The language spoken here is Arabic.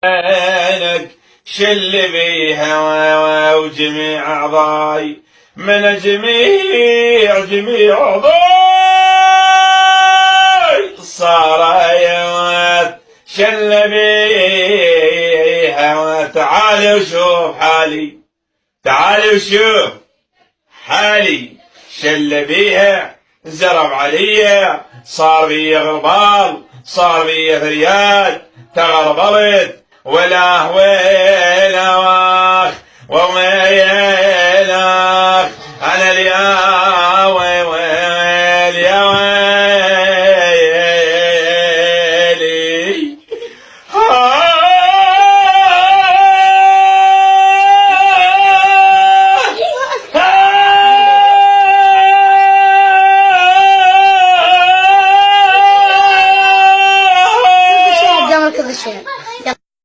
عينك شل بيها وجميع أعضاي من جميع أعضاي صارت شل بيها. تعالي وشوف حالي، تعالي وشوف حالي شل بيها زرب علي، صار بي غربال، صار بي ثرياد، تغربلت ولا واخ وما